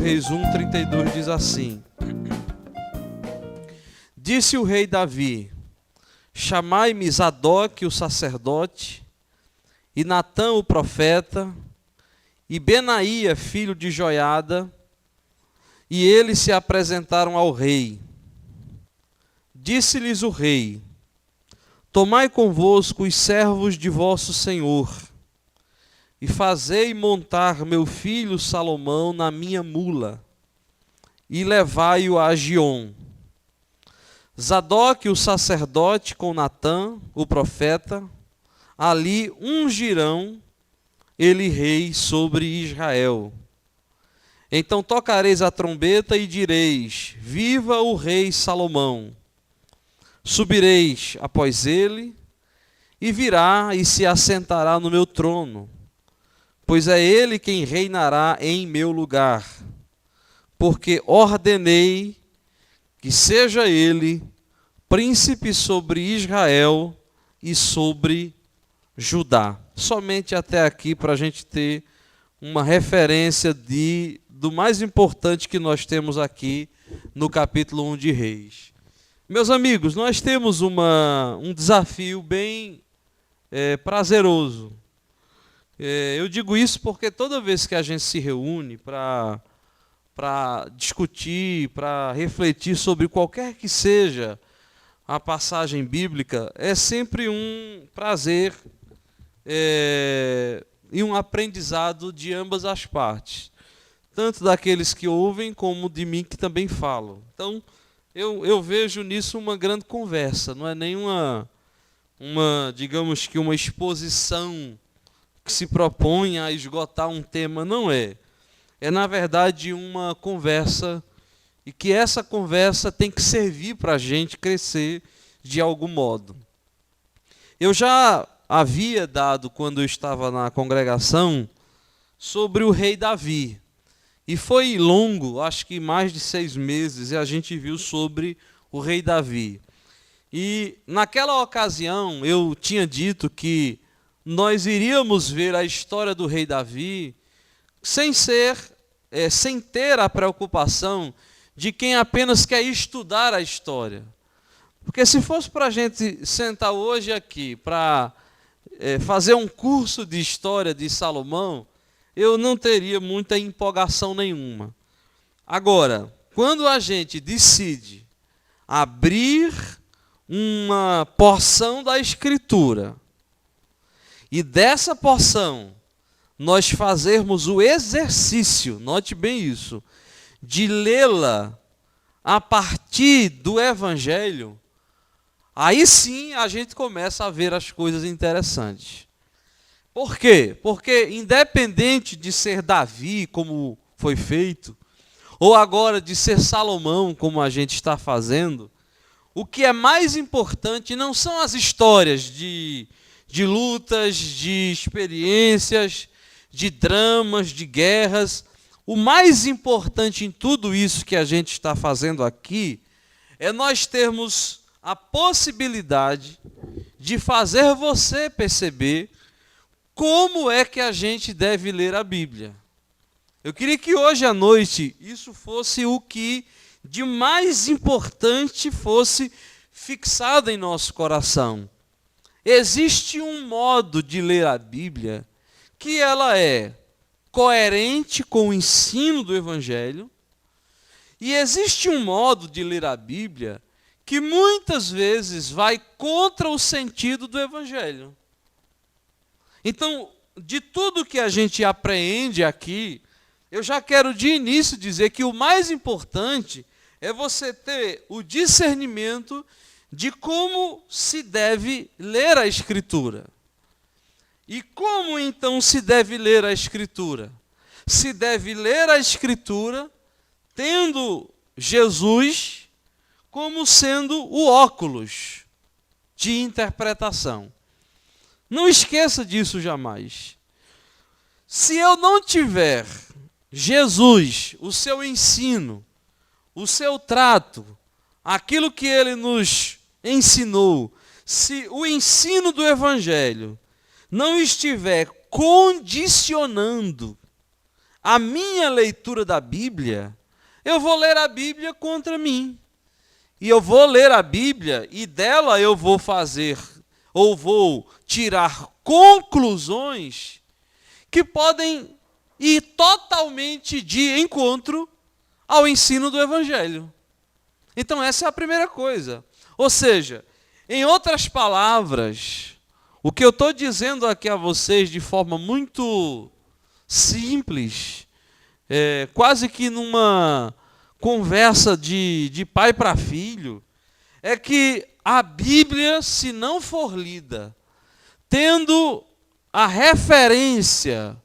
Reis 1:32 diz assim: Disse o rei Davi: Chamai-me Zadoque, o sacerdote, e Natã, o profeta, e Benaía, filho de Joiada, e eles se apresentaram ao rei. Disse-lhes o rei: Tomai convosco os servos de vosso senhor, e fazei montar meu filho Salomão na minha mula, e levai-o a Giom. Zadoque, o sacerdote, com Natã, o profeta, ali ungirão ele rei sobre Israel. Então tocareis a trombeta e direis: Viva o rei Salomão! Subireis após ele, e virá e se assentará no meu trono, pois é ele quem reinará em meu lugar, porque ordenei que seja ele príncipe sobre Israel e sobre Judá. Somente até aqui, para a gente ter uma referência do mais importante que nós temos aqui no capítulo 1 de Reis. Meus amigos, nós temos um desafio bem prazeroso. Eu digo isso porque toda vez que a gente se reúne para discutir, para refletir sobre qualquer que seja a passagem bíblica, é sempre um prazer e um aprendizado de ambas as partes, tanto daqueles que ouvem como de mim que também falo. Então, eu vejo nisso uma grande conversa, não é nenhuma, digamos que uma exposição que se propõe a esgotar um tema, não é. É, na verdade, uma conversa, e que essa conversa tem que servir para a gente crescer de algum modo. Eu já havia dado, quando eu estava na congregação, sobre o rei Davi. E foi longo, acho que mais de 6 meses, e a gente viu sobre o rei Davi. E naquela ocasião eu tinha dito que nós iríamos ver a história do rei Davi sem ter a preocupação de quem apenas quer estudar a história. Porque se fosse para a gente sentar hoje aqui para fazer um curso de história de Salomão, eu não teria muita empolgação nenhuma. Agora, quando a gente decide abrir uma porção da Escritura, e dessa porção nós fazermos o exercício, note bem isso, de lê-la a partir do Evangelho, aí sim a gente começa a ver as coisas interessantes. Por quê? Porque independente de ser Davi, como foi feito, ou agora de ser Salomão, como a gente está fazendo, o que é mais importante não são as histórias de lutas, de experiências, de dramas, de guerras. O mais importante em tudo isso que a gente está fazendo aqui é nós termos a possibilidade de fazer você perceber como é que a gente deve ler a Bíblia. Eu queria que hoje à noite isso fosse o que de mais importante fosse fixado em nosso coração. Existe um modo de ler a Bíblia que ela é coerente com o ensino do Evangelho, e existe um modo de ler a Bíblia que muitas vezes vai contra o sentido do Evangelho. Então, de tudo que a gente apreende aqui, eu já quero de início dizer que o mais importante é você ter o discernimento de como se deve ler a Escritura. E como então se deve ler a Escritura? Se deve ler a Escritura tendo Jesus como sendo o óculos de interpretação. Não esqueça disso jamais. Se eu não tiver Jesus, o seu ensino, o seu trato, aquilo que ele nos ensinou, se o ensino do Evangelho não estiver condicionando a minha leitura da Bíblia, eu vou ler a Bíblia contra mim. E eu vou ler a Bíblia e dela eu vou fazer, ou vou tirar conclusões que podem ir totalmente de encontro ao ensino do Evangelho. Então essa é a primeira coisa. Ou seja, em outras palavras, o que eu estou dizendo aqui a vocês de forma muito simples, quase que numa conversa de pai para filho, é que a Bíblia, se não for lida, tendo a referência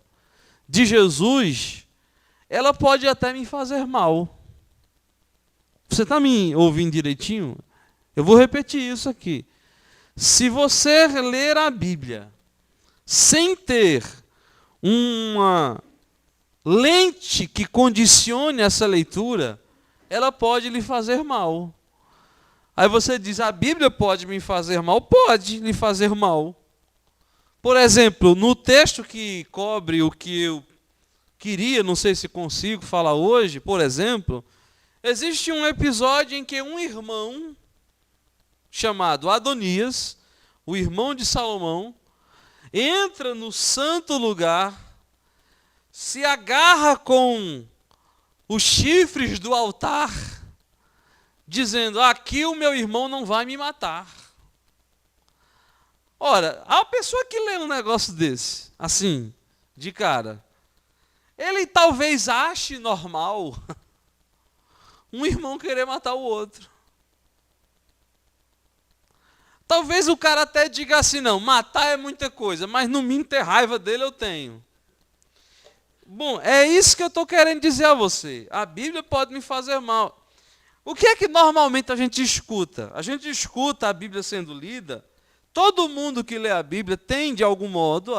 de Jesus, ela pode até me fazer mal. Você está me ouvindo direitinho? Eu vou repetir isso aqui. Se você ler a Bíblia sem ter uma lente que condicione essa leitura, ela pode lhe fazer mal. Aí você diz, a Bíblia pode me fazer mal? Pode lhe fazer mal. Por exemplo, no texto que cobre o que eu queria, não sei se consigo falar hoje, por exemplo, existe um episódio em que um irmão chamado Adonias, o irmão de Salomão, entra no santo lugar, se agarra com os chifres do altar, dizendo, aqui o meu irmão não vai me matar. Ora, a pessoa que lê um negócio desse, assim, de cara, ele talvez ache normal um irmão querer matar o outro. Talvez o cara até diga assim, não, matar é muita coisa, mas no mínimo ter raiva dele eu tenho. Bom, é isso que eu estou querendo dizer a você. A Bíblia pode me fazer mal. O que é que normalmente a gente escuta? A gente escuta a Bíblia sendo lida. Todo mundo que lê a Bíblia tem, de algum modo,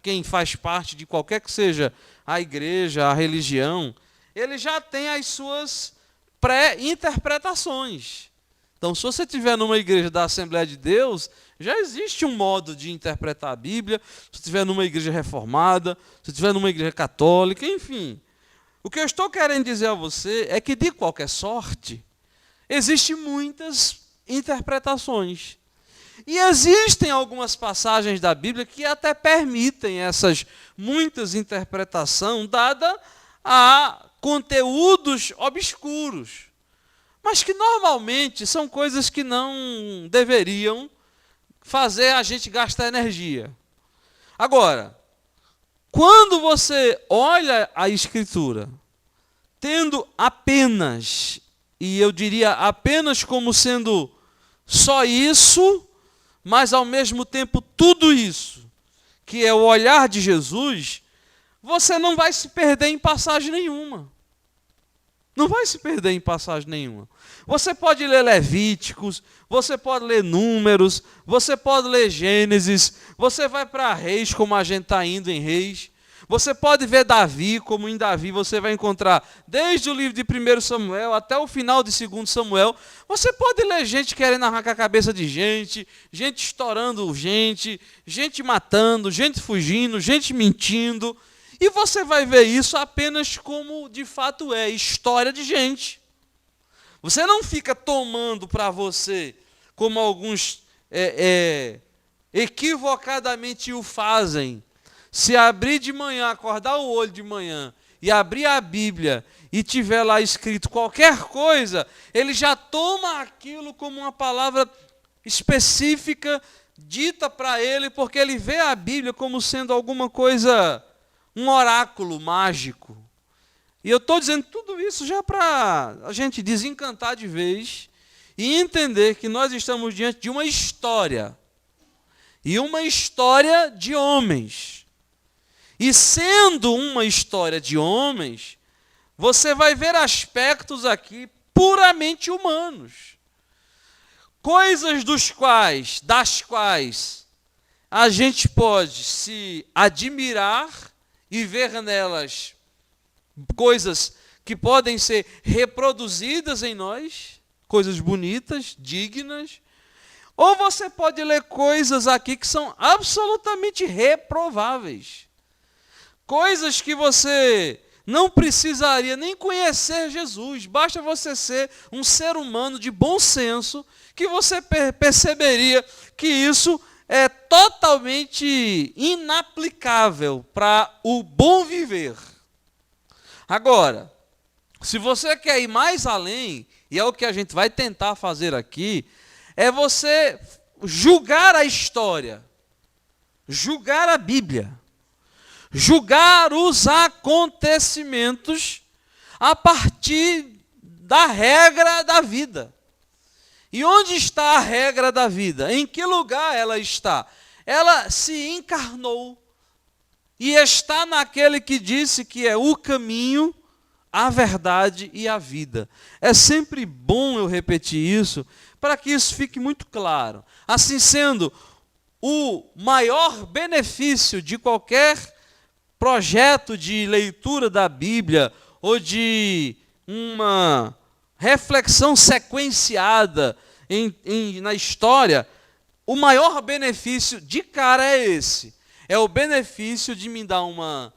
quem faz parte de qualquer que seja a igreja, a religião, ele já tem as suas pré-interpretações. Então, se você estiver numa igreja da Assembleia de Deus, já existe um modo de interpretar a Bíblia. Se estiver numa igreja reformada, se estiver numa igreja católica, enfim. O que eu estou querendo dizer a você é que, de qualquer sorte, existem muitas interpretações. E existem algumas passagens da Bíblia que até permitem essas muitas interpretações, dada a conteúdos obscuros. Mas que normalmente são coisas que não deveriam fazer a gente gastar energia. Agora, quando você olha a Escritura, tendo apenas, e eu diria apenas como sendo só isso, mas ao mesmo tempo tudo isso, que é o olhar de Jesus, você não vai se perder em passagem nenhuma. Não vai se perder em passagem nenhuma. Você pode ler Levíticos, você pode ler Números, você pode ler Gênesis, você vai para Reis, como a gente está indo em Reis. Você pode ver Davi, como em Davi você vai encontrar desde o livro de 1 Samuel até o final de 2 Samuel. Você pode ler gente querendo arrancar a cabeça de gente, gente estourando gente, gente matando, gente fugindo, gente mentindo. E você vai ver isso apenas como de fato é, história de gente. Você não fica tomando para você, como alguns equivocadamente o fazem, se abrir de manhã, acordar o olho de manhã e abrir a Bíblia e tiver lá escrito qualquer coisa, ele já toma aquilo como uma palavra específica dita para ele, porque ele vê a Bíblia como sendo alguma coisa, um oráculo mágico. E eu estou dizendo tudo isso já para a gente desencantar de vez e entender que nós estamos diante de uma história. E uma história de homens. E sendo uma história de homens, você vai ver aspectos aqui puramente humanos. Coisas das quais a gente pode se admirar e ver nelas coisas que podem ser reproduzidas em nós, coisas bonitas, dignas, ou você pode ler coisas aqui que são absolutamente reprováveis. Coisas que você não precisaria nem conhecer Jesus, basta você ser um ser humano de bom senso, que você perceberia que isso é totalmente inaplicável para o bom viver. Agora, se você quer ir mais além, e é o que a gente vai tentar fazer aqui, é você julgar a história, julgar a Bíblia, julgar os acontecimentos a partir da regra da vida. E onde está a regra da vida? Em que lugar ela está? Ela se encarnou e está naquele que disse que é o caminho, a verdade e a vida. É sempre bom eu repetir isso, para que isso fique muito claro. Assim sendo, o maior benefício de qualquer projeto de leitura da Bíblia ou de uma reflexão sequenciada na história, o maior benefício de cara é esse. É o benefício de me dar uma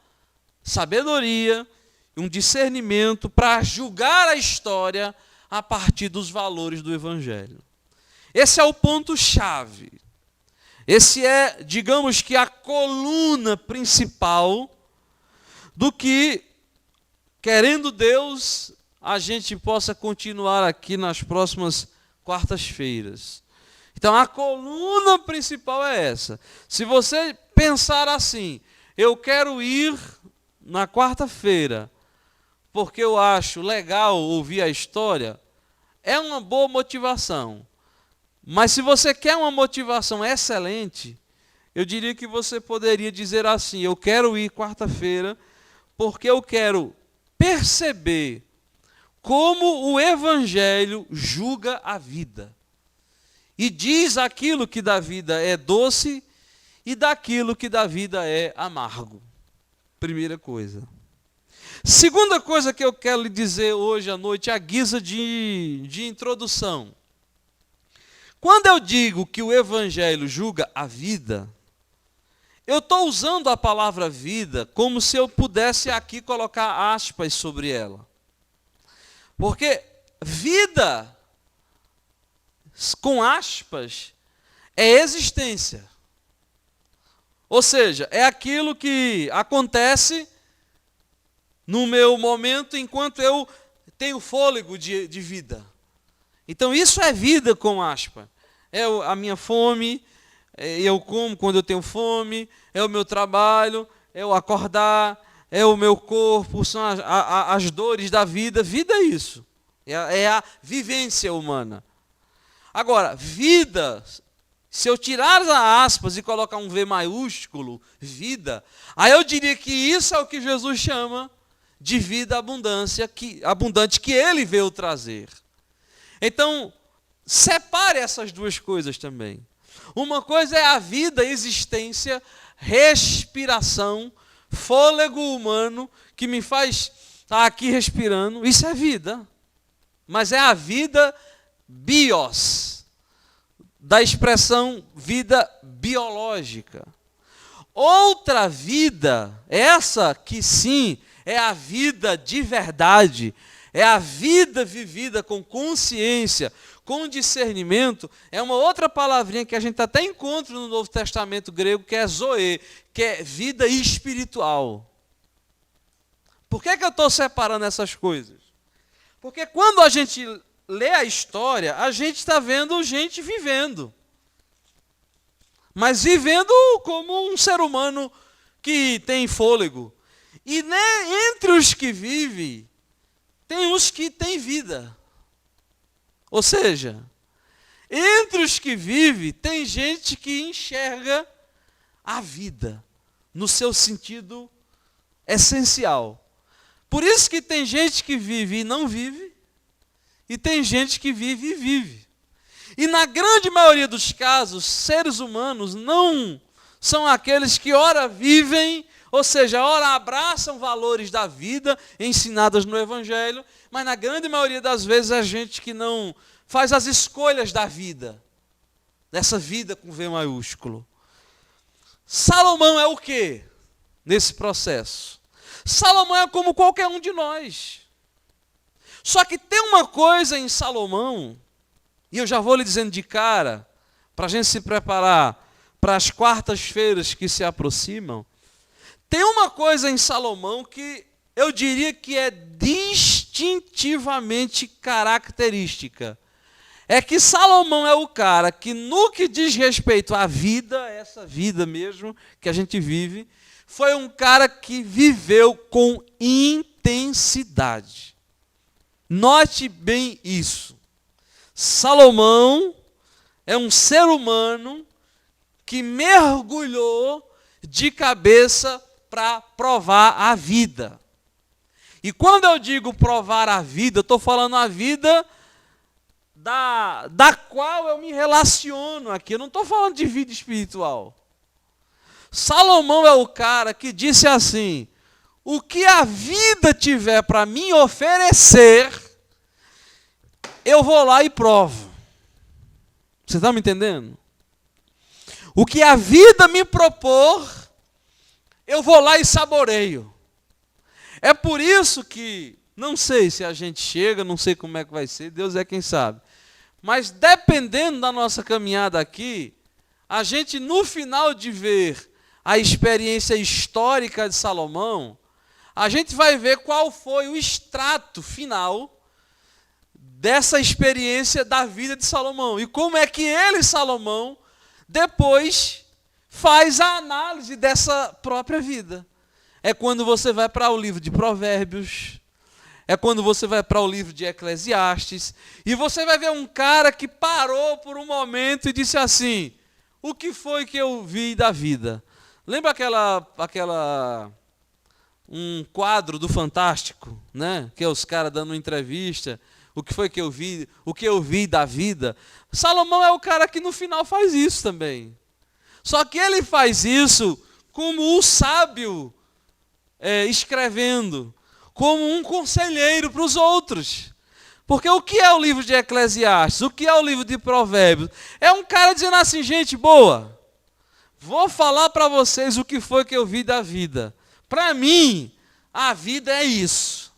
sabedoria, um discernimento para julgar a história a partir dos valores do Evangelho. Esse é o ponto-chave. Esse é, digamos que, a coluna principal do que, querendo Deus, a gente possa continuar aqui nas próximas quartas-feiras. Então, a coluna principal é essa. Se você pensar assim, eu quero ir na quarta-feira, porque eu acho legal ouvir a história, é uma boa motivação. Mas se você quer uma motivação excelente, eu diria que você poderia dizer assim, eu quero ir quarta-feira, porque eu quero perceber como o Evangelho julga a vida. E diz aquilo que da vida é doce e daquilo que da vida é amargo. Primeira coisa. Segunda coisa que eu quero lhe dizer hoje à noite, à guisa de introdução. Quando eu digo que o Evangelho julga a vida, eu estou usando a palavra vida como se eu pudesse aqui colocar aspas sobre ela. Porque vida, com aspas, é existência. Ou seja, é aquilo que acontece no meu momento enquanto eu tenho fôlego de vida. Então isso é vida com aspas. É a minha fome, eu como quando eu tenho fome, é o meu trabalho, é o acordar, é o meu corpo, são as dores da vida. Vida é isso, é a vivência humana. Agora, vida, se eu tirar as aspas e colocar um V maiúsculo, vida, aí eu diria que isso é o que Jesus chama de vida abundante que ele veio trazer. Então, separe essas duas coisas também. Uma coisa é a vida, existência, respiração, fôlego humano, que me faz estar aqui respirando. Isso é vida. Mas é a vida bios, da expressão vida biológica. Outra vida, essa que sim, é a vida de verdade, é a vida vivida com consciência, com discernimento, é uma outra palavrinha que a gente até encontra no Novo Testamento grego, que é zoe, que é vida espiritual. Por que eu estou separando essas coisas? Porque quando a gente lê a história, a gente está vendo gente vivendo. Mas vivendo como um ser humano que tem fôlego. E entre os que vivem, tem os que têm vida. Ou seja, entre os que vivem, tem gente que enxerga a vida no seu sentido essencial. Por isso que tem gente que vive e não vive, e tem gente que vive e vive. E na grande maioria dos casos, seres humanos não são aqueles que ora vivem, ou seja, ora abraçam valores da vida ensinadas no Evangelho, mas na grande maioria das vezes é gente que não faz as escolhas da vida, dessa vida com V maiúsculo. Salomão é o quê nesse processo? Salomão é como qualquer um de nós. Só que tem uma coisa em Salomão, e eu já vou lhe dizendo de cara, para a gente se preparar para as quartas-feiras que se aproximam. Tem uma coisa em Salomão que eu diria que é distintivamente característica. É que Salomão é o cara que, no que diz respeito à vida, essa vida mesmo que a gente vive, foi um cara que viveu com intensidade. Note bem isso. Salomão é um ser humano que mergulhou de cabeça para provar a vida. E quando eu digo provar a vida, eu estou falando a vida da qual eu me relaciono aqui. Eu não estou falando de vida espiritual. Salomão é o cara que disse assim: o que a vida tiver para me oferecer, eu vou lá e provo. Você está me entendendo? O que a vida me propor, eu vou lá e saboreio. É por isso que, não sei se a gente chega, não sei como é que vai ser, Deus é quem sabe. Mas dependendo da nossa caminhada aqui, a gente no final de ver a experiência histórica de Salomão, a gente vai ver qual foi o extrato final dessa experiência da vida de Salomão. E como é que ele, Salomão, depois faz a análise dessa própria vida. É quando você vai para o livro de Provérbios, é quando você vai para o livro de Eclesiastes, e você vai ver um cara que parou por um momento e disse assim: o que foi que eu vi da vida? Lembra um quadro do Fantástico, né? Que é os caras dando uma entrevista, o que foi que eu vi, o que eu vi da vida? Salomão é o cara que no final faz isso também. Só que ele faz isso como o sábio escrevendo, como um conselheiro para os outros. Porque o que é o livro de Eclesiastes? O que é o livro de Provérbios? É um cara dizendo assim: gente boa, vou falar para vocês o que foi que eu vi da vida. Para mim, a vida é isso.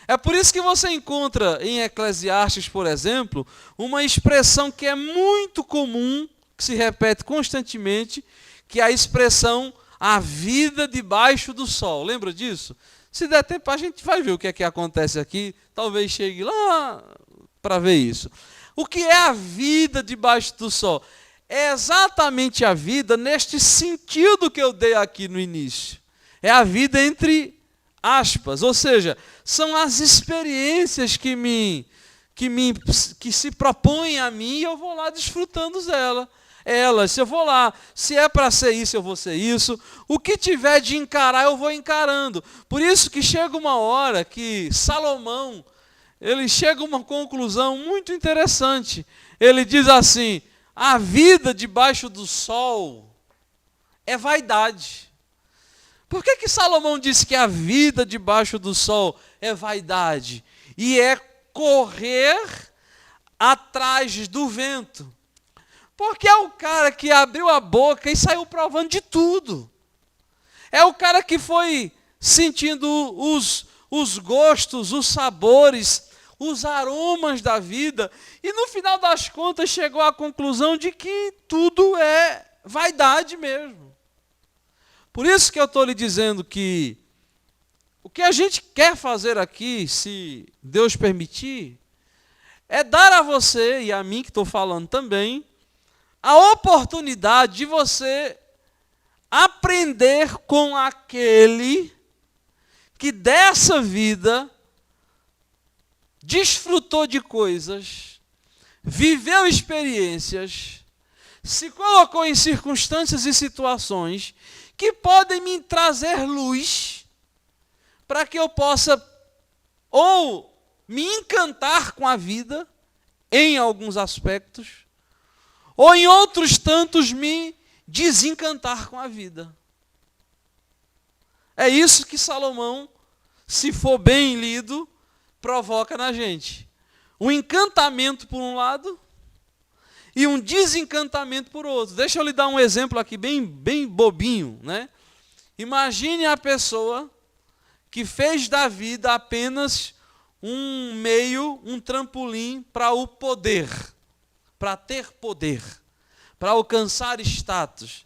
É por isso que você encontra em Eclesiastes, por exemplo, uma expressão que é muito comum, que se repete constantemente, que é a expressão a vida debaixo do sol. Lembra disso? Se der tempo, a gente vai ver o que é que acontece aqui. Talvez chegue lá para ver isso. O que é a vida debaixo do sol? É exatamente a vida neste sentido que eu dei aqui no início. É a vida entre aspas, ou seja, são as experiências que se propõem a mim e eu vou lá desfrutando elas. Eu vou lá, se é para ser isso, eu vou ser isso. O que tiver de encarar, eu vou encarando. Por isso que chega uma hora que Salomão, ele chega a uma conclusão muito interessante. Ele diz assim: a vida debaixo do sol é vaidade. Por que Salomão disse que a vida debaixo do sol é vaidade? E é correr atrás do vento. Porque é o cara que abriu a boca e saiu provando de tudo. É o cara que foi sentindo os gostos, os sabores, os aromas da vida. E no final das contas chegou à conclusão de que tudo é vaidade mesmo. Por isso que eu estou lhe dizendo que o que a gente quer fazer aqui, se Deus permitir, é dar a você e a mim, que estou falando também, a oportunidade de você aprender com aquele que dessa vida desfrutou de coisas, viveu experiências, se colocou em circunstâncias e situações que podem me trazer luz para que eu possa ou me encantar com a vida em alguns aspectos, ou em outros tantos me desencantar com a vida. É isso que Salomão, se for bem lido, provoca na gente. Um encantamento por um lado e um desencantamento por outro. Deixa eu lhe dar um exemplo aqui bem bobinho, né? Imagine a pessoa que fez da vida apenas um meio, um trampolim para o poder, para ter poder, para alcançar status.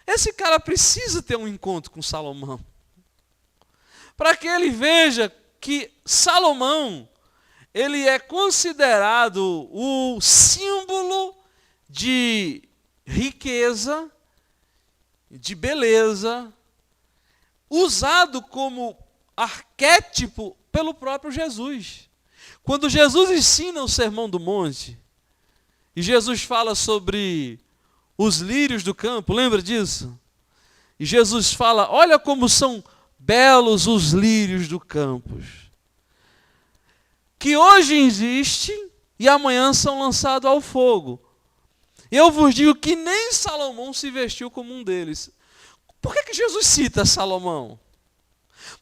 Esse cara precisa ter um encontro com Salomão, para que ele veja que Salomão, ele é considerado o símbolo de riqueza, de beleza, usado como arquétipo pelo próprio Jesus. Quando Jesus ensina o Sermão do Monte, e Jesus fala sobre os lírios do campo, lembra disso? E Jesus fala, olha como são belos os lírios do campo, que hoje existem e amanhã são lançados ao fogo. Eu vos digo que nem Salomão se vestiu como um deles. Por que Jesus cita Salomão?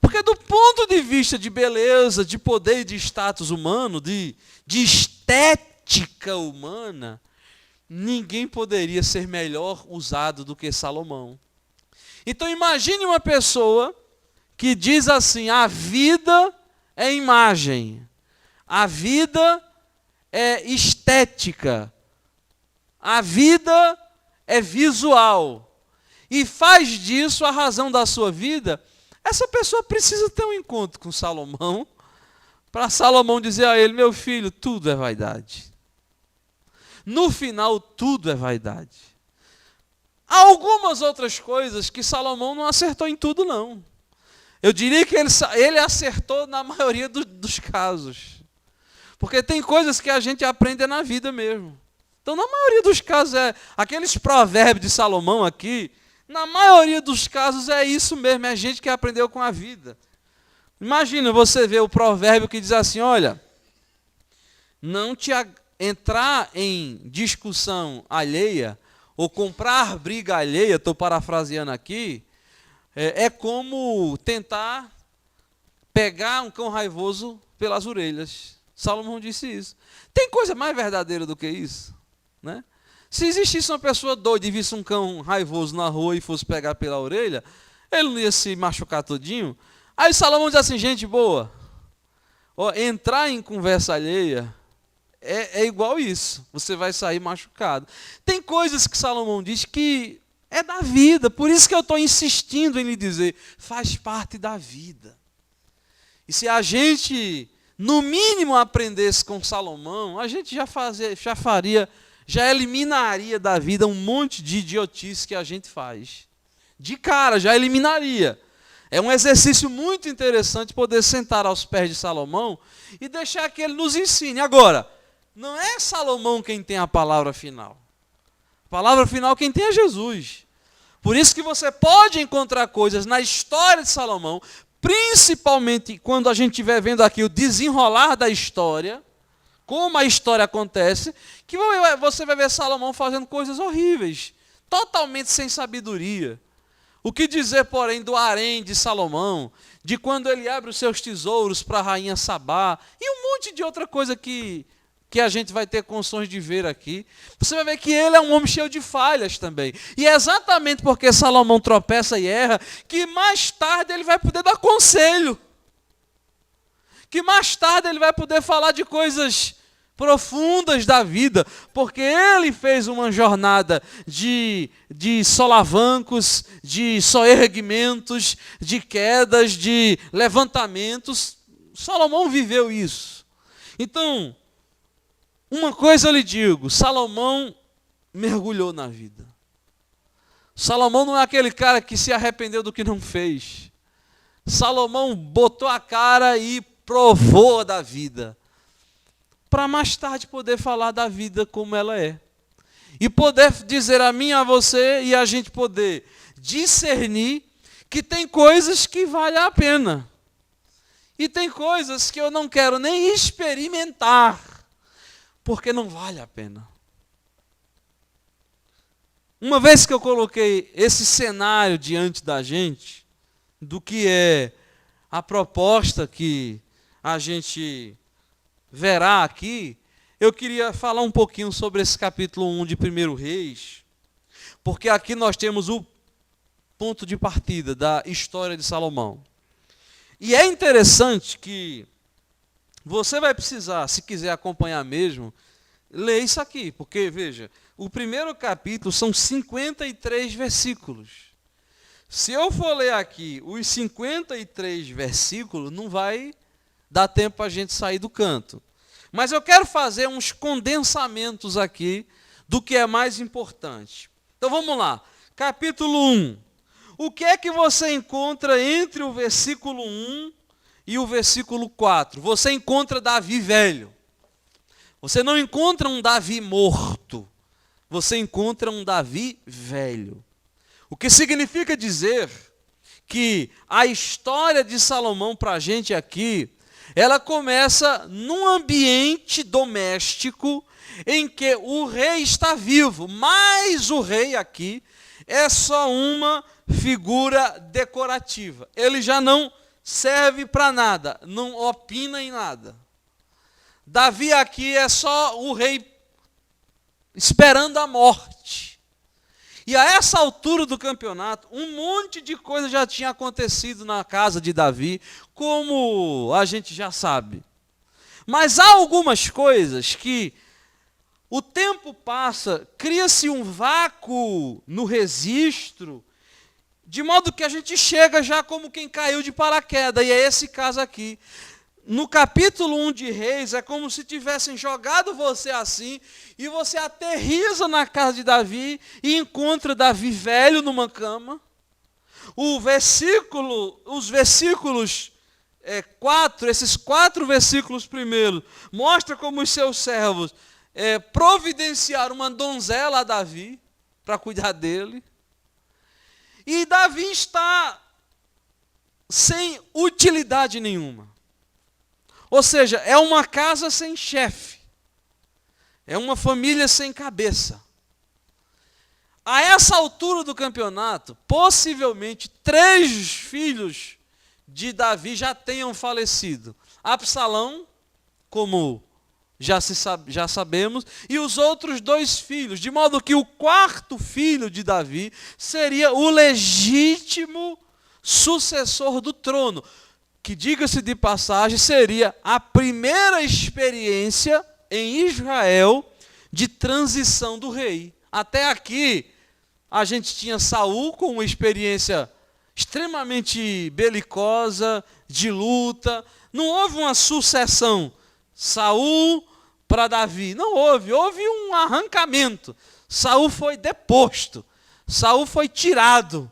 Porque do ponto de vista de beleza, de poder e de status humano, de estética humana, ninguém poderia ser melhor usado do que Salomão. Então imagine uma pessoa que diz assim, a vida é imagem, a vida é estética, a vida é visual, e faz disso a razão da sua vida. Essa pessoa precisa ter um encontro com Salomão, para Salomão dizer a ele, meu filho, tudo é vaidade. No final, tudo é vaidade. Há algumas outras coisas que Salomão não acertou em tudo, não. Eu diria que ele acertou na maioria dos casos. Porque tem coisas que a gente aprende na vida mesmo. Então, na maioria dos casos, aqueles provérbios de Salomão aqui, na maioria dos casos é isso mesmo, é gente que aprendeu com a vida. Imagina você ver o provérbio que diz assim, olha, não te entrar em discussão alheia, ou comprar briga alheia, estou parafraseando aqui, é como tentar pegar um cão raivoso pelas orelhas. Salomão disse isso. Tem coisa mais verdadeira do que isso? Né? Se existisse uma pessoa doida e visse um cão raivoso na rua e fosse pegar pela orelha, ele não ia se machucar todinho. Aí Salomão diz assim, gente boa, entrar em conversa alheia é igual isso, você vai sair machucado. Tem coisas que Salomão diz que é da vida, por isso que eu estou insistindo em lhe dizer, faz parte da vida. E se a gente, no mínimo, aprendesse com Salomão, a gente já eliminaria da vida um monte de idiotice que a gente faz. De cara, já eliminaria. É um exercício muito interessante poder sentar aos pés de Salomão e deixar que ele nos ensine. Agora, não é Salomão quem tem a palavra final. A palavra final quem tem é Jesus. Por isso que você pode encontrar coisas na história de Salomão, principalmente quando a gente estiver vendo aqui o desenrolar da história, como a história acontece, que você vai ver Salomão fazendo coisas horríveis, totalmente sem sabedoria. O que dizer, porém, do harém de Salomão, de quando ele abre os seus tesouros para a rainha Sabá, e um monte de outra coisa que a gente vai ter condições de ver aqui. Você vai ver que ele é um homem cheio de falhas também. E é exatamente porque Salomão tropeça e erra, que mais tarde ele vai poder dar conselho. Que mais tarde ele vai poder falar de coisas profundas da vida, porque ele fez uma jornada de solavancos, de soerguimentos, de quedas, de levantamentos. Salomão viveu isso. Então, uma coisa eu lhe digo, Salomão mergulhou na vida. Salomão não é aquele cara que se arrependeu do que não fez. Salomão botou a cara e provou da vida, para mais tarde poder falar da vida como ela é. E poder dizer a mim, a você, e a gente poder discernir que tem coisas que valem a pena. E tem coisas que eu não quero nem experimentar, porque não vale a pena. Uma vez que eu coloquei esse cenário diante da gente, do que é a proposta que a gente verá aqui, eu queria falar um pouquinho sobre esse capítulo 1 de 1 Reis, porque aqui nós temos o ponto de partida da história de Salomão. E é interessante que você vai precisar, se quiser acompanhar mesmo, ler isso aqui, porque, veja, o primeiro capítulo são 53 versículos. Se eu for ler aqui os 53 versículos, não vai dar tempo para a gente sair do canto. Mas eu quero fazer uns condensamentos aqui do que é mais importante. Então vamos lá. Capítulo 1. O que é que você encontra entre o versículo 1 e o versículo 4? Você encontra Davi velho. Você não encontra um Davi morto. Você encontra um Davi velho. O que significa dizer que a história de Salomão para a gente aqui, ela começa num ambiente doméstico em que o rei está vivo, mas o rei aqui é só uma figura decorativa. Ele já não serve para nada, não opina em nada. Davi aqui é só o rei esperando a morte. E a essa altura do campeonato, um monte de coisa já tinha acontecido na casa de Davi, como a gente já sabe. Mas há algumas coisas que o tempo passa, cria-se um vácuo no registro, de modo que a gente chega já como quem caiu de paraquedas, e é esse caso aqui. No capítulo 1 de Reis, é como se tivessem jogado você assim, e você aterriza na casa de Davi, e encontra Davi velho numa cama. Os versículos 4, esses 4 versículos primeiros, mostra como os seus servos providenciaram uma donzela a Davi, para cuidar dele. E Davi está sem utilidade nenhuma. Ou seja, é uma casa sem chefe. É uma família sem cabeça. A essa altura do campeonato, possivelmente 3 filhos de Davi já tenham falecido. Absalão, como já sabemos, e os outros 2 filhos. De modo que o 4º filho de Davi seria o legítimo sucessor do trono, que, diga-se de passagem, seria a primeira experiência em Israel de transição do rei. Até aqui, a gente tinha Saul com uma experiência extremamente belicosa, de luta. Não houve uma sucessão, Saul para Davi. Não houve, houve um arrancamento. Saul foi deposto, Saul foi tirado.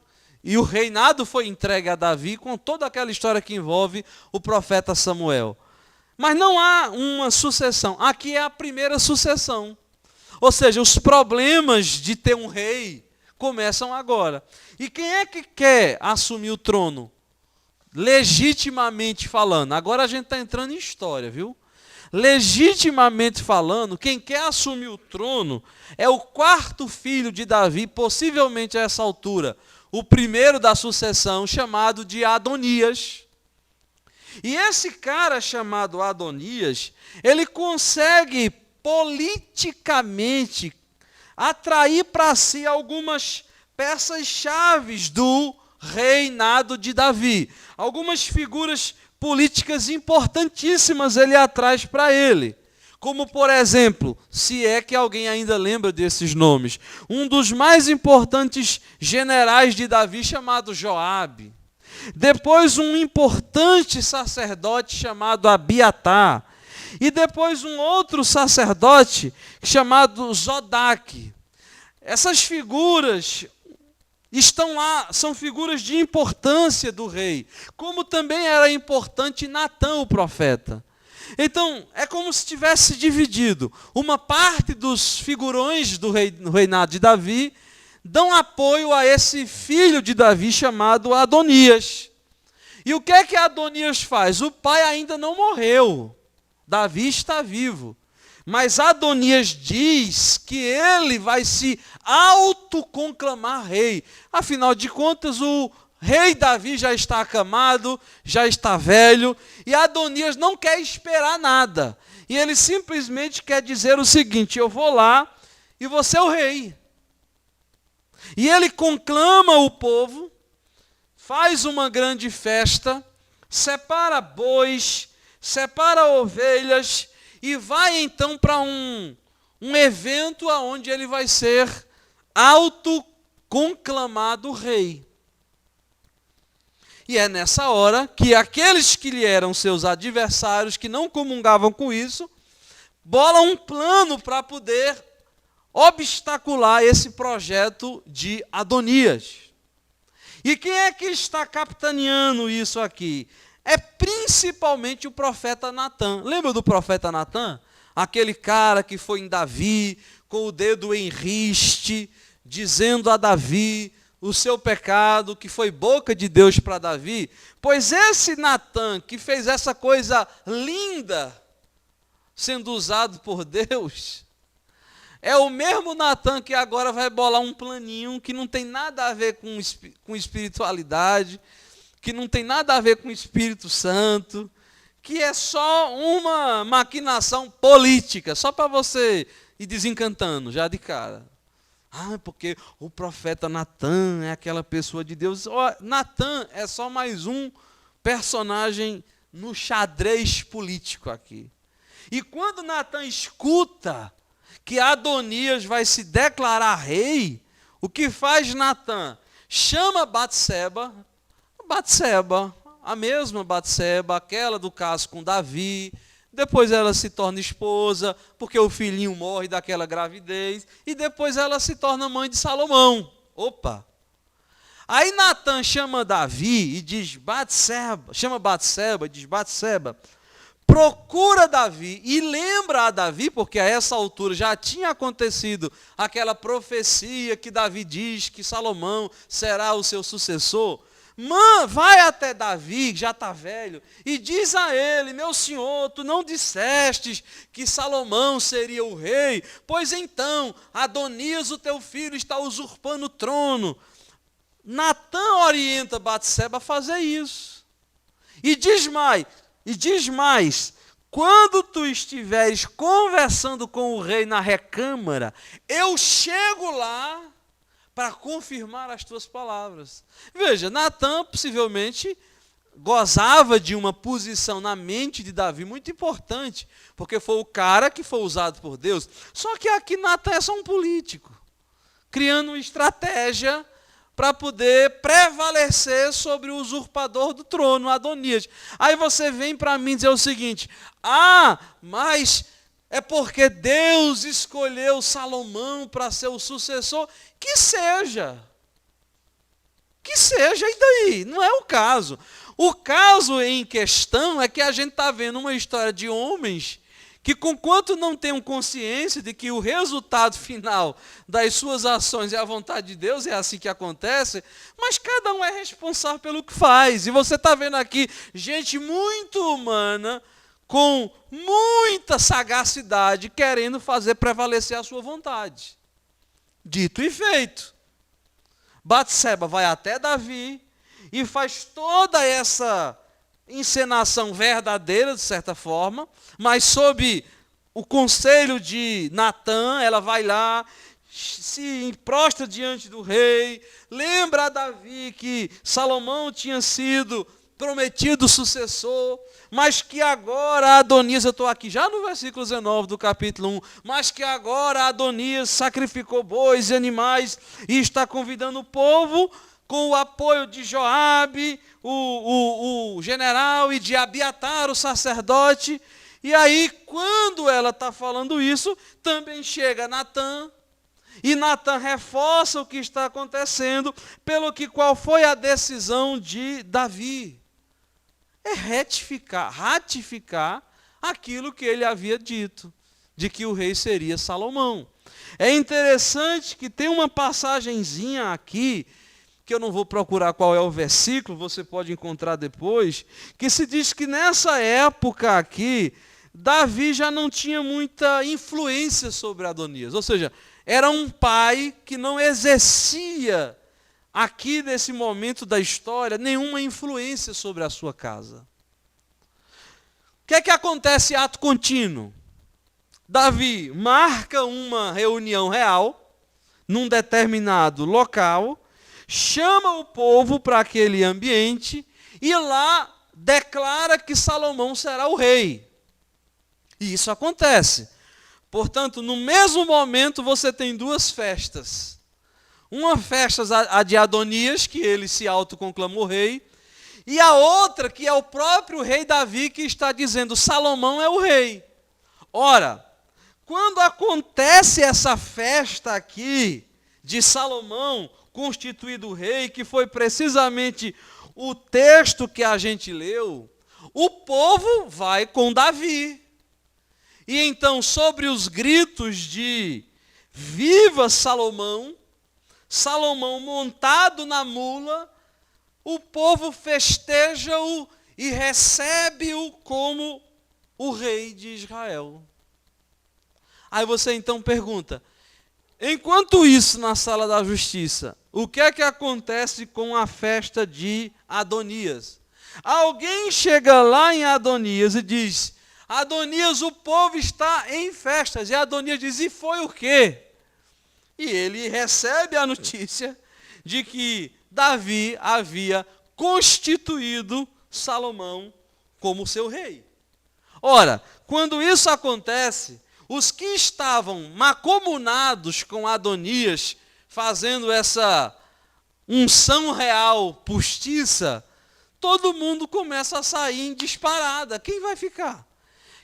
E o reinado foi entregue a Davi com toda aquela história que envolve o profeta Samuel. Mas não há uma sucessão. Aqui é a primeira sucessão. Ou seja, os problemas de ter um rei começam agora. E quem é que quer assumir o trono? Legitimamente falando. Agora a gente está entrando em história, viu? Legitimamente falando, quem quer assumir o trono é o 4º filho de Davi, possivelmente a essa altura, o primeiro da sucessão, chamado de Adonias. E esse cara chamado Adonias, ele consegue politicamente atrair para si algumas peças-chave do reinado de Davi. Algumas figuras políticas importantíssimas ele atraz para ele. Como, por exemplo, se é que alguém ainda lembra desses nomes, um dos mais importantes generais de Davi, chamado Joabe. Depois um importante sacerdote chamado Abiatar. E depois um outro sacerdote chamado Zodaque. Essas figuras estão lá, são figuras de importância do rei, como também era importante Natã, o profeta. Então, é como se tivesse dividido. Uma parte dos figurões do reinado de Davi dão apoio a esse filho de Davi chamado Adonias. E o que é que Adonias faz? O pai ainda não morreu. Davi está vivo. Mas Adonias diz que ele vai se autoconclamar rei. Afinal de contas, o rei Davi já está acamado, já está velho, e Adonias não quer esperar nada. E ele simplesmente quer dizer o seguinte: eu vou lá e vou ser o rei. E ele conclama o povo, faz uma grande festa, separa bois, separa ovelhas e vai então para um evento onde ele vai ser autoconclamado rei. E é nessa hora que aqueles que lhe eram seus adversários, que não comungavam com isso, bolam um plano para poder obstacular esse projeto de Adonias. E quem é que está capitaneando isso aqui? É principalmente o profeta Natã. Lembra do profeta Natã? Aquele cara que foi em Davi, com o dedo em riste, dizendo a Davi o seu pecado, que foi boca de Deus para Davi. Pois esse Natã, que fez essa coisa linda, sendo usado por Deus, é o mesmo Natã que agora vai bolar um planinho que não tem nada a ver com espiritualidade, que não tem nada a ver com o Espírito Santo, que é só uma maquinação política, só para você ir desencantando já de cara. Porque o profeta Natã é aquela pessoa de Deus. Natã é só mais um personagem no xadrez político aqui. E quando Natã escuta que Adonias vai se declarar rei, o que faz Natã? Chama Batseba, a mesma Batseba, aquela do caso com Davi. Depois ela se torna esposa, porque o filhinho morre daquela gravidez, e depois ela se torna mãe de Salomão. Opa! Aí Natã chama Davi e diz, chama Batseba e diz, Batseba, procura Davi, e lembra a Davi, porque a essa altura já tinha acontecido aquela profecia que Davi diz que Salomão será o seu sucessor. Vai até Davi, que já está velho, e diz a ele, meu senhor, tu não dissestes que Salomão seria o rei? Pois então, Adonias, o teu filho, está usurpando o trono. Natã orienta Batseba a fazer isso. E diz mais, quando tu estiveres conversando com o rei na recâmara, eu chego lá para confirmar as tuas palavras. Veja, Natã possivelmente gozava de uma posição na mente de Davi muito importante, porque foi o cara que foi usado por Deus. Só que aqui Natã é só um político, criando uma estratégia para poder prevalecer sobre o usurpador do trono, Adonias. Aí você vem para mim dizer o seguinte, mas é porque Deus escolheu Salomão para ser o sucessor. Que seja, e daí? Não é o caso. O caso em questão é que a gente está vendo uma história de homens que, conquanto não tenham consciência de que o resultado final das suas ações é a vontade de Deus, é assim que acontece, mas cada um é responsável pelo que faz. E você está vendo aqui gente muito humana, com muita sagacidade, querendo fazer prevalecer a sua vontade. Dito e feito. Batseba vai até Davi e faz toda essa encenação verdadeira, de certa forma, mas sob o conselho de Natã, ela vai lá, se prostra diante do rei, lembra a Davi que Salomão tinha sido prometido sucessor, mas que agora Adonias, eu estou aqui já no versículo 19 do capítulo 1, mas que agora Adonias sacrificou bois e animais e está convidando o povo com o apoio de Joabe, o general, e de Abiatar, o sacerdote. E aí, quando ela está falando isso, também chega Natã, e Natã reforça o que está acontecendo, qual foi a decisão de Davi? É ratificar aquilo que ele havia dito, de que o rei seria Salomão. É interessante que tem uma passagenzinha aqui, que eu não vou procurar qual é o versículo, você pode encontrar depois, que se diz que nessa época aqui, Davi já não tinha muita influência sobre Adonias, ou seja, era um pai que não exercia aqui nesse momento da história nenhuma influência sobre a sua casa. O que é que acontece em ato contínuo? Davi marca uma reunião real, num determinado local, chama o povo para aquele ambiente, e lá declara que Salomão será o rei. E isso acontece. Portanto, no mesmo momento você tem duas festas. Uma festa, a de Adonias, que ele se autoconclamou rei, e a outra que é o próprio rei Davi que está dizendo, Salomão é o rei. Ora, quando acontece essa festa aqui de Salomão constituído rei, que foi precisamente o texto que a gente leu, o povo vai com Davi. E então, sobre os gritos de viva Salomão, Salomão montado na mula, o povo festeja-o e recebe-o como o rei de Israel. Aí você então pergunta, enquanto isso na sala da justiça, o que é que acontece com a festa de Adonias? Alguém chega lá em Adonias e diz, Adonias, o povo está em festas. E Adonias diz, e foi o quê? E ele recebe a notícia de que Davi havia constituído Salomão como seu rei. Ora, quando isso acontece, os que estavam macomunados com Adonias, fazendo essa unção real postiça, todo mundo começa a sair em disparada. Quem vai ficar?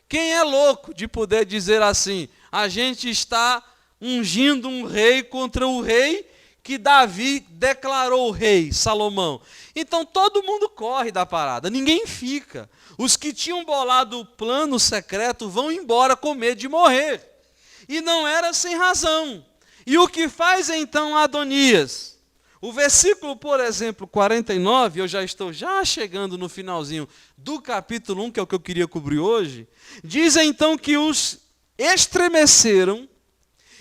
Quem é louco de poder dizer assim, a gente está ungindo um rei contra o rei que Davi declarou rei, Salomão. Então todo mundo corre da parada, ninguém fica. Os que tinham bolado o plano secreto vão embora com medo de morrer. E não era sem razão. E o que faz então Adonias? O versículo, por exemplo, 49, eu já estou chegando no finalzinho do capítulo 1, que é o que eu queria cobrir hoje, diz então que os estremeceram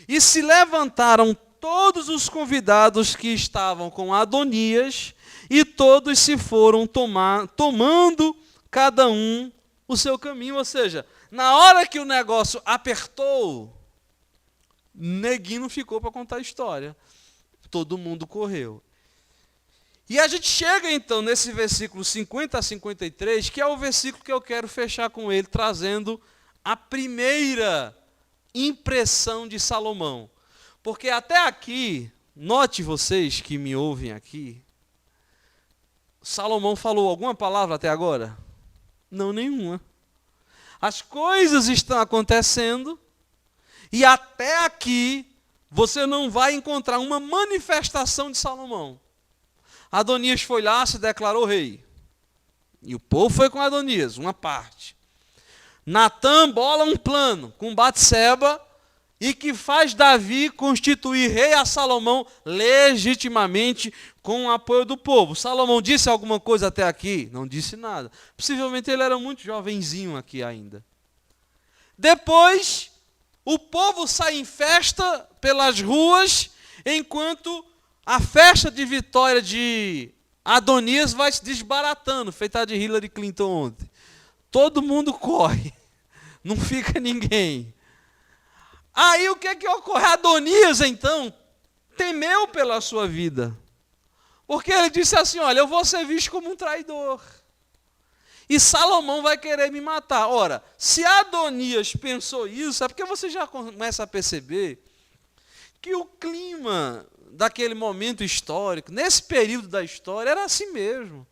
e se levantaram todos os convidados que estavam com Adonias, e todos se foram tomando cada um o seu caminho. Ou seja, na hora que o negócio apertou, neguinho não ficou para contar a história. Todo mundo correu. E a gente chega então nesse versículo 50 a 53, que é o versículo que eu quero fechar com ele, trazendo a primeira impressão de Salomão. Porque até aqui, note vocês que me ouvem aqui, Salomão falou alguma palavra até agora? Não, nenhuma. As coisas estão acontecendo e até aqui você não vai encontrar uma manifestação de Salomão. Adonias foi lá, se declarou rei. E o povo foi com Adonias, uma parte. Natã bola um plano com Batseba e que faz Davi constituir rei a Salomão legitimamente com o apoio do povo. Salomão disse alguma coisa até aqui? Não disse nada. Possivelmente ele era muito jovenzinho aqui ainda. Depois, o povo sai em festa pelas ruas, enquanto a festa de vitória de Adonias vai se desbaratando, feita de Hillary Clinton ontem. Todo mundo corre, não fica ninguém. Aí o que é que ocorre? Adonias, então, temeu pela sua vida. Porque ele disse assim, olha, eu vou ser visto como um traidor. E Salomão vai querer me matar. Ora, se Adonias pensou isso, é porque você já começa a perceber que o clima daquele momento histórico, nesse período da história, era assim mesmo.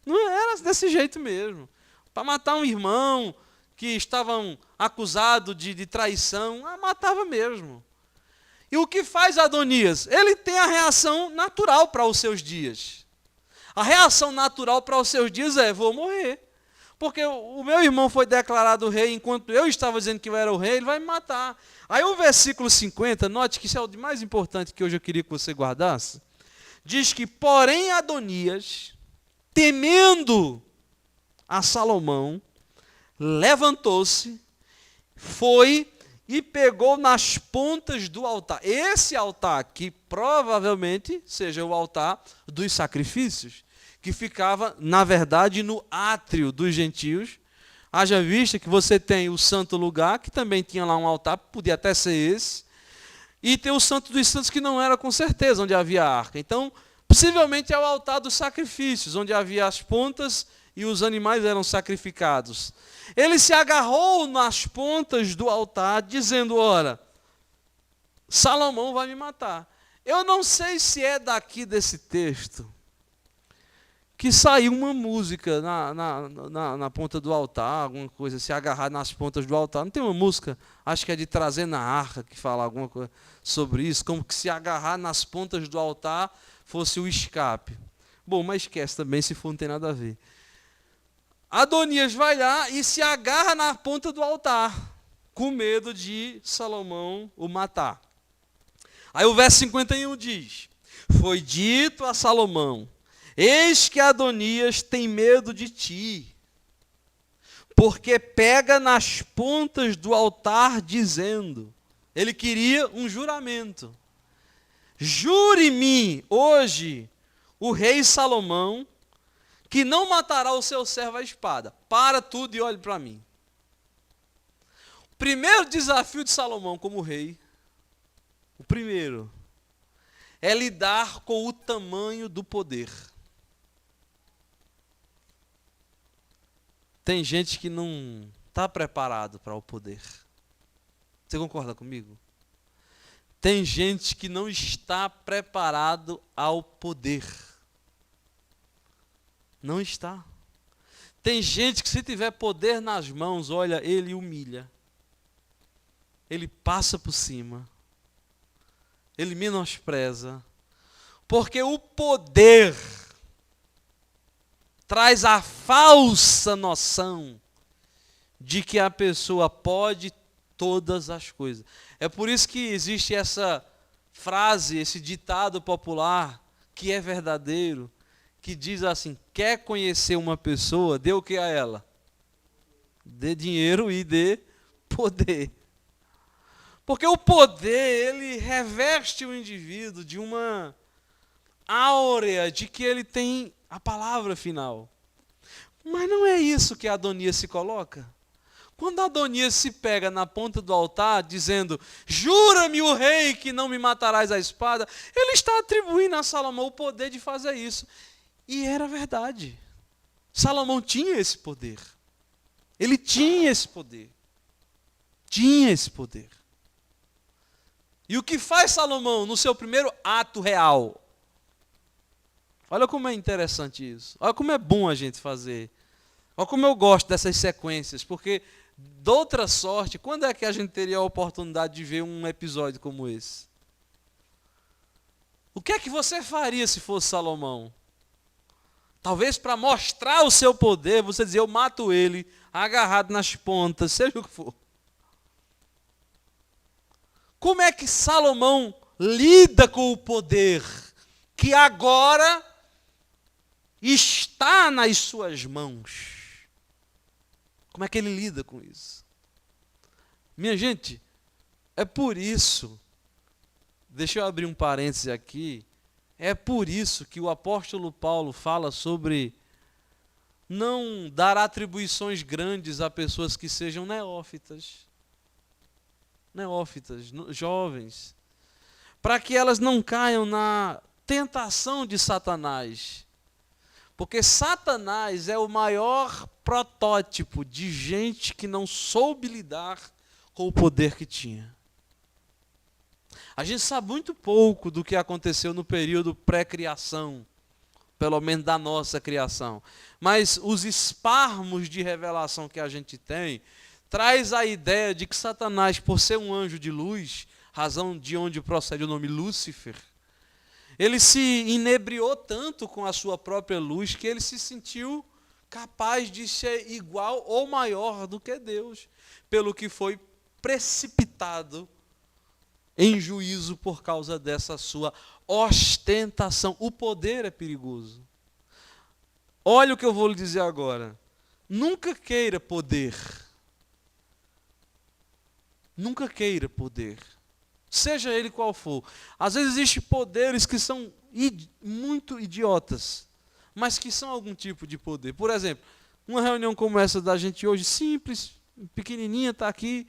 Não era desse jeito mesmo. Para matar um irmão que estavam acusados de traição, matava mesmo. E o que faz Adonias? Ele tem a reação natural para os seus dias. A reação natural para os seus dias é, vou morrer. Porque o meu irmão foi declarado rei, enquanto eu estava dizendo que eu era o rei, ele vai me matar. Aí o versículo 50, note que isso é o mais importante que hoje eu queria que você guardasse, diz que, porém Adonias, temendo a Salomão, levantou-se, foi e pegou nas pontas do altar. Esse altar aqui provavelmente seja o altar dos sacrifícios, que ficava, na verdade, no átrio dos gentios. Haja vista que você tem o santo lugar, que também tinha lá um altar, podia até ser esse, e tem o santo dos santos, que não era com certeza onde havia a arca. Então, possivelmente é o altar dos sacrifícios, onde havia as pontas e os animais eram sacrificados. Ele se agarrou nas pontas do altar, dizendo: ora, Salomão vai me matar. Eu não sei se é daqui desse texto que saiu uma música na ponta do altar, alguma coisa, se agarrar nas pontas do altar. Não tem uma música, acho que é de Trazer na Arca, que fala alguma coisa sobre isso, como que se agarrar nas pontas do altar fosse o escape. Bom, mas esquece também, se for, não tem nada a ver. Adonias vai lá e se agarra na ponta do altar, com medo de Salomão o matar. Aí o verso 51 diz: foi dito a Salomão: eis que Adonias tem medo de ti, porque pega nas pontas do altar dizendo, ele queria um juramento: jure-me hoje o rei Salomão que não matará o seu servo à espada. Para tudo e olhe para mim. O primeiro desafio de Salomão como rei, o primeiro, é lidar com o tamanho do poder. Tem gente que não está preparado para o poder. Você concorda comigo? Tem gente que não está preparado ao poder. Não está. Tem gente que, se tiver poder nas mãos, olha, ele humilha. Ele passa por cima. Ele menospreza. Porque o poder traz a falsa noção de que a pessoa pode todas as coisas. É por isso que existe essa frase, esse ditado popular, que é verdadeiro, que diz assim: quer conhecer uma pessoa, dê o que a ela? Dê dinheiro e dê poder. Porque o poder, ele reveste o indivíduo de uma áurea de que ele tem a palavra final. Mas não é isso que Adonias se coloca. Quando Adonias se pega na ponta do altar, dizendo: jura-me o rei que não me matarás à espada, ele está atribuindo a Salomão o poder de fazer isso. E era verdade. Salomão tinha esse poder. Ele tinha esse poder. Tinha esse poder. E o que faz Salomão no seu primeiro ato real? Olha como é interessante isso. Olha como é bom a gente fazer. Olha como eu gosto dessas sequências. Porque, de outra sorte, quando é que a gente teria a oportunidade de ver um episódio como esse? O que é que você faria se fosse Salomão? Talvez para mostrar o seu poder, você dizer: eu mato ele, agarrado nas pontas, seja o que for. Como é que Salomão lida com o poder que agora está nas suas mãos? Como é que ele lida com isso? Minha gente, é por isso, deixa eu abrir um parêntese aqui, é por isso que o apóstolo Paulo fala sobre não dar atribuições grandes a pessoas que sejam neófitas, jovens, para que elas não caiam na tentação de Satanás. Porque Satanás é o maior protótipo de gente que não soube lidar com o poder que tinha. A gente sabe muito pouco do que aconteceu no período pré-criação, pelo menos da nossa criação. Mas os esparmos de revelação que a gente tem, traz a ideia de que Satanás, por ser um anjo de luz, razão de onde procede o nome Lúcifer, ele se inebriou tanto com a sua própria luz que ele se sentiu capaz de ser igual ou maior do que Deus, pelo que foi precipitado em juízo por causa dessa sua ostentação. O poder é perigoso. Olha o que eu vou lhe dizer agora. Nunca queira poder. Nunca queira poder. Seja ele qual for. Às vezes existem poderes que são muito idiotas, mas que são algum tipo de poder. Por exemplo, uma reunião como essa da gente hoje, simples, pequenininha, está aqui.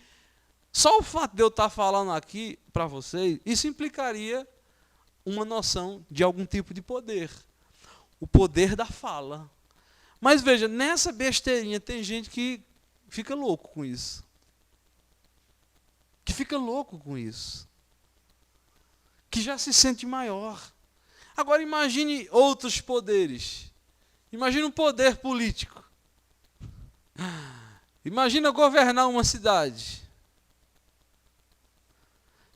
Só o fato de eu estar falando aqui para vocês, isso implicaria uma noção de algum tipo de poder. O poder da fala. Mas veja, nessa besteirinha tem gente que fica louco com isso. Que fica louco com isso. Que já se sente maior. Agora imagine outros poderes. Imagine um poder político. Imagina governar uma cidade.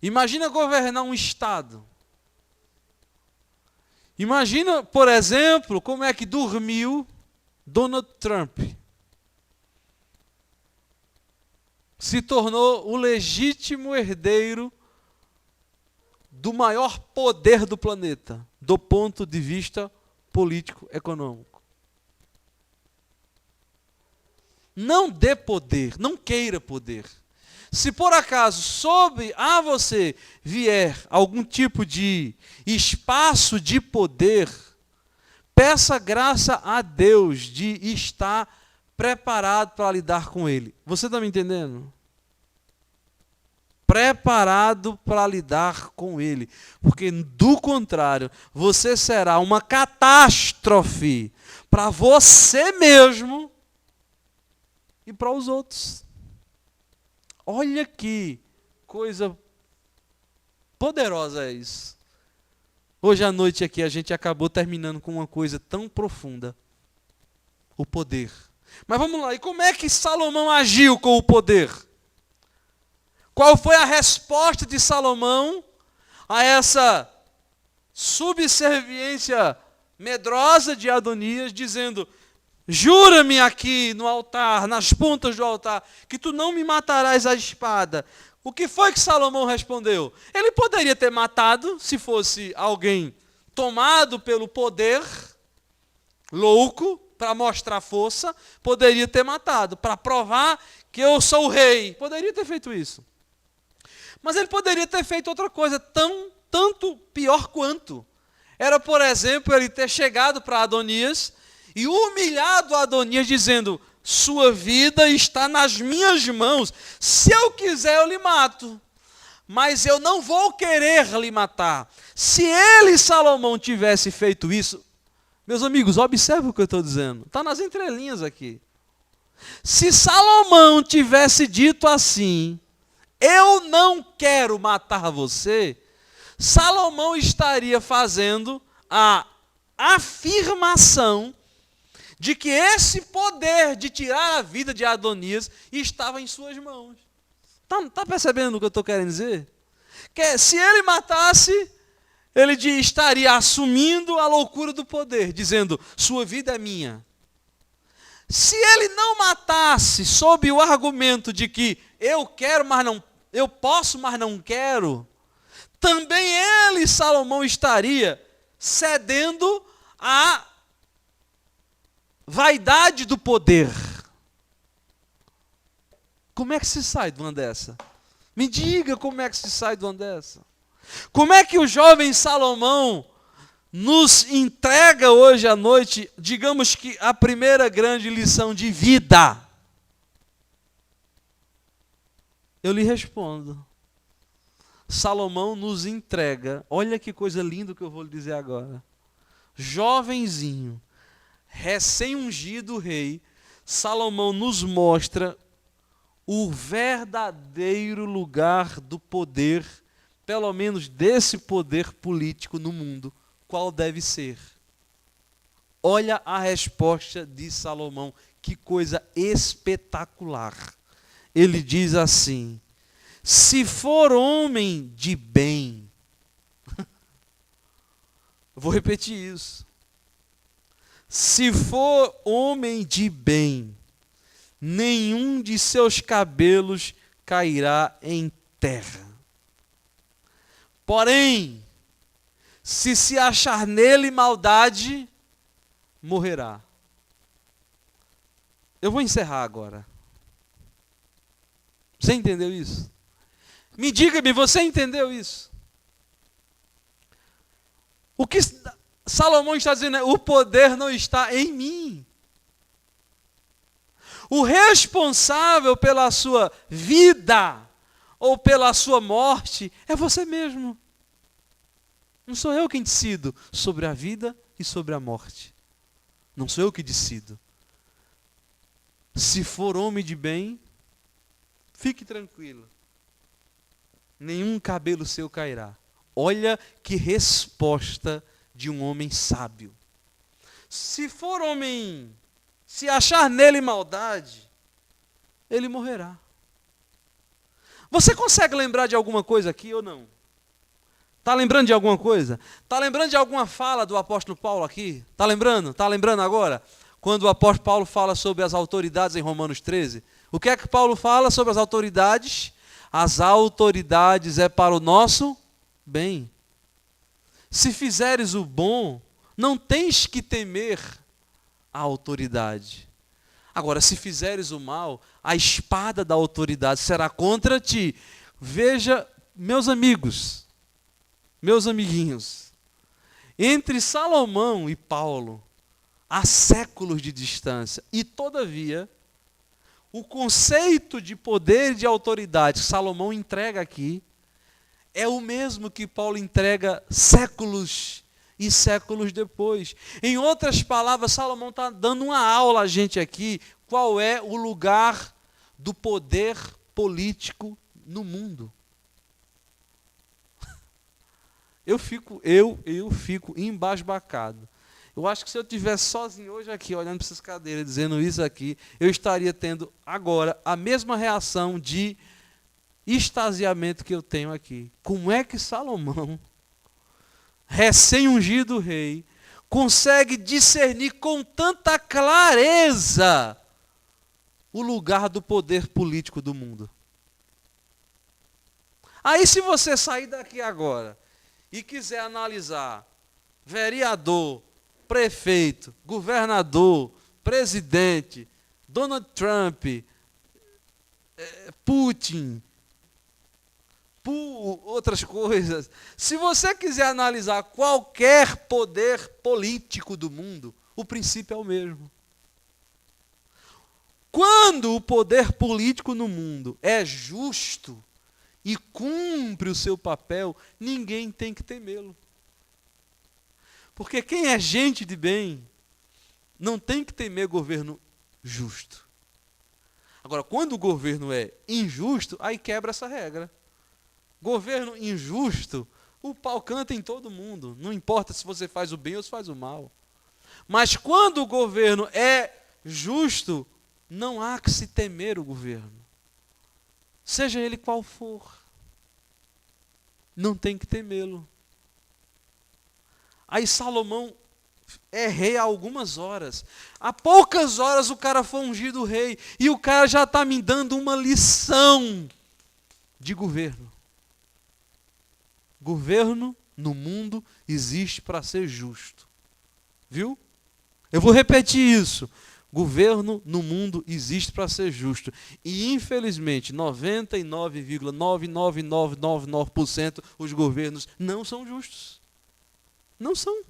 Imagina governar um estado. Imagina, por exemplo, como é que dormiu Donald Trump. Se tornou o legítimo herdeiro do maior poder do planeta, do ponto de vista político-econômico. Não dê poder, não queira poder. Se por acaso sobre a você vier algum tipo de espaço de poder, peça graça a Deus de estar preparado para lidar com ele. Você está me entendendo? Preparado para lidar com ele. Porque, do contrário, você será uma catástrofe para você mesmo e para os outros. Olha que coisa poderosa é isso. Hoje à noite aqui a gente acabou terminando com uma coisa tão profunda. O poder. Mas vamos lá, e como é que Salomão agiu com o poder? Qual foi a resposta de Salomão a essa subserviência medrosa de Adonias, dizendo: jura-me aqui no altar, nas pontas do altar, que tu não me matarás à espada. O que foi que Salomão respondeu? Ele poderia ter matado, se fosse alguém tomado pelo poder, louco, para mostrar força, poderia ter matado, para provar que eu sou o rei. Poderia ter feito isso. Mas ele poderia ter feito outra coisa, tanto pior quanto. Era, por exemplo, ele ter chegado para Adonias e humilhado Adonias, dizendo: sua vida está nas minhas mãos. Se eu quiser, eu lhe mato. Mas eu não vou querer lhe matar. Se ele, Salomão, tivesse feito isso, meus amigos, observe o que eu estou dizendo. Está nas entrelinhas aqui. Se Salomão tivesse dito assim: eu não quero matar você, Salomão estaria fazendo a afirmação de que esse poder de tirar a vida de Adonias estava em suas mãos. Está percebendo o que eu estou querendo dizer? Que se ele matasse, ele estaria assumindo a loucura do poder, dizendo: sua vida é minha. Se ele não matasse sob o argumento de que eu quero, mas não, eu posso, mas não quero, também ele, Salomão, estaria cedendo à vaidade do poder. Como é que se sai de uma dessa? Me diga como é que se sai de uma dessa. Como é que o jovem Salomão nos entrega hoje à noite, digamos que a primeira grande lição de vida? Eu lhe respondo. Salomão nos entrega, olha que coisa linda que eu vou lhe dizer agora. Jovenzinho, recém-ungido rei, Salomão nos mostra o verdadeiro lugar do poder, pelo menos desse poder político no mundo, qual deve ser. Olha a resposta de Salomão, que coisa espetacular. Ele diz assim: se for homem de bem, vou repetir isso. Se for homem de bem, nenhum de seus cabelos cairá em terra. Porém, se achar nele maldade, morrerá. Eu vou encerrar agora. Você entendeu isso? Me diga-me, você entendeu isso? O que Salomão está dizendo é: o poder não está em mim. O responsável pela sua vida ou pela sua morte é você mesmo. Não sou eu quem decido sobre a vida e sobre a morte. Não sou eu que decido. Se for homem de bem, fique tranquilo. Nenhum cabelo seu cairá. Olha que resposta de um homem sábio. Se for homem, se achar nele maldade, ele morrerá. Você consegue lembrar de alguma coisa aqui ou não? Está lembrando de alguma coisa? Está lembrando de alguma fala do apóstolo Paulo aqui? Está lembrando? Está lembrando agora? Quando o apóstolo Paulo fala sobre as autoridades em Romanos 13. O que é que Paulo fala sobre as autoridades? As autoridades é para o nosso bem. Se fizeres o bom, não tens que temer a autoridade. Agora, se fizeres o mal, a espada da autoridade será contra ti. Veja, meus amigos, meus amiguinhos, entre Salomão e Paulo, há séculos de distância. E, todavia, o conceito de poder e de autoridade que Salomão entrega aqui é o mesmo que Paulo entrega séculos e séculos depois. Em outras palavras, Salomão está dando uma aula a gente aqui, qual é o lugar do poder político no mundo. Eu fico embasbacado. Eu acho que se eu estivesse sozinho hoje aqui, olhando para essas cadeiras, dizendo isso aqui, eu estaria tendo agora a mesma reação de extasiamento que eu tenho aqui. Como é que Salomão, recém-ungido rei, consegue discernir com tanta clareza o lugar do poder político do mundo? Aí, se você sair daqui agora e quiser analisar vereador, prefeito, governador, presidente, Donald Trump, Putin, outras coisas. Se você quiser analisar qualquer poder político do mundo, o princípio é o mesmo. Quando o poder político no mundo é justo e cumpre o seu papel, ninguém tem que temê-lo. Porque quem é gente de bem não tem que temer governo justo. Agora, quando o governo é injusto, aí quebra essa regra. Governo injusto, o pau canta em todo mundo. Não importa se você faz o bem ou se faz o mal. Mas quando o governo é justo, não há que se temer o governo. Seja ele qual for. Não tem que temê-lo. Aí Salomão é rei há algumas horas. Há poucas horas o cara foi ungido rei. E o cara já está me dando uma lição de governo. Governo no mundo existe para ser justo. Viu? Eu vou repetir isso. Governo no mundo existe para ser justo. E, infelizmente, 99,99999% os governos não são justos. Não são.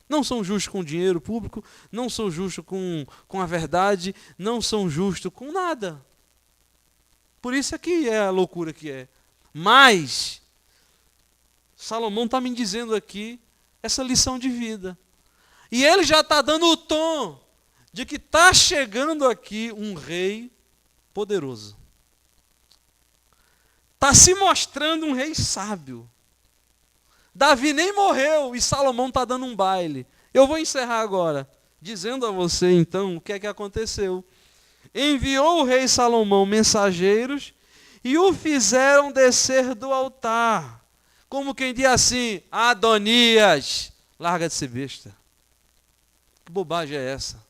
Não são justos com o dinheiro público, não são justos com a verdade, não são justos com nada. Por isso é que é a loucura que é. Mas Salomão está me dizendo aqui essa lição de vida. E ele já está dando o tom de que está chegando aqui um rei poderoso. Está se mostrando um rei sábio. Davi nem morreu e Salomão está dando um baile. Eu vou encerrar agora, dizendo a você então o que é que aconteceu. Enviou o rei Salomão mensageiros e o fizeram descer do altar. Como quem diz assim: Adonias, larga de ser besta. Que bobagem é essa?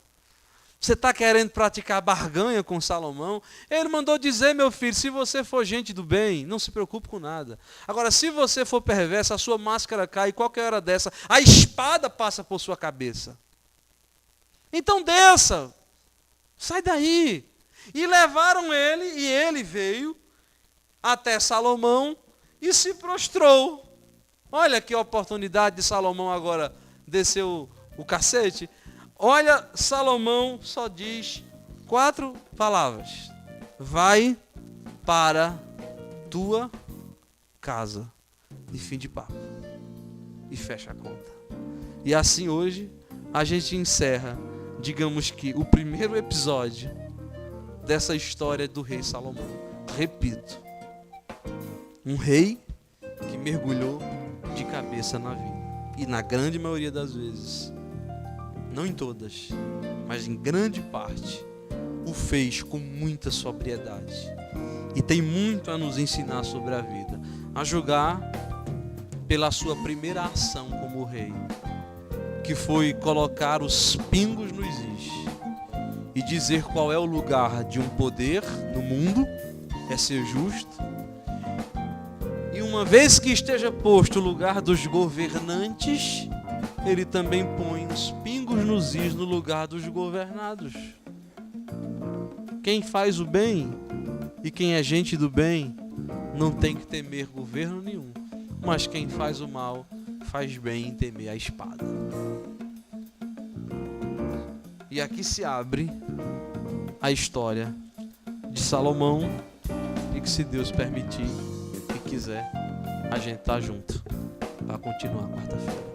Você está querendo praticar barganha com Salomão? Ele mandou dizer, meu filho, se você for gente do bem, não se preocupe com nada. Agora, se você for perverso, a sua máscara cai e qualquer hora dessa, a espada passa por sua cabeça. Então desça, sai daí. E levaram ele, e ele veio até Salomão e se prostrou. Olha que oportunidade de Salomão agora descer o cacete. Olha, Salomão só diz 4 palavras. Vai para tua casa. E fim de papo. E fecha a conta. E assim hoje a gente encerra, digamos que o primeiro episódio dessa história do rei Salomão. Repito, um rei que mergulhou de cabeça na vida. E na grande maioria das vezes, não em todas, mas em grande parte, o fez com muita sobriedade. E tem muito a nos ensinar sobre a vida. A julgar pela sua primeira ação como rei, que foi colocar os pingos nos is e dizer qual é o lugar de um poder no mundo, é ser justo. E uma vez que esteja posto o lugar dos governantes, ele também põe os pingos nos is no lugar dos governados. Quem faz o bem e quem é gente do bem não tem que temer governo nenhum, mas quem faz o mal faz bem em temer a espada. E aqui se abre a história de Salomão, e que, se Deus permitir e quiser, a gente tá junto para continuar quarta-feira.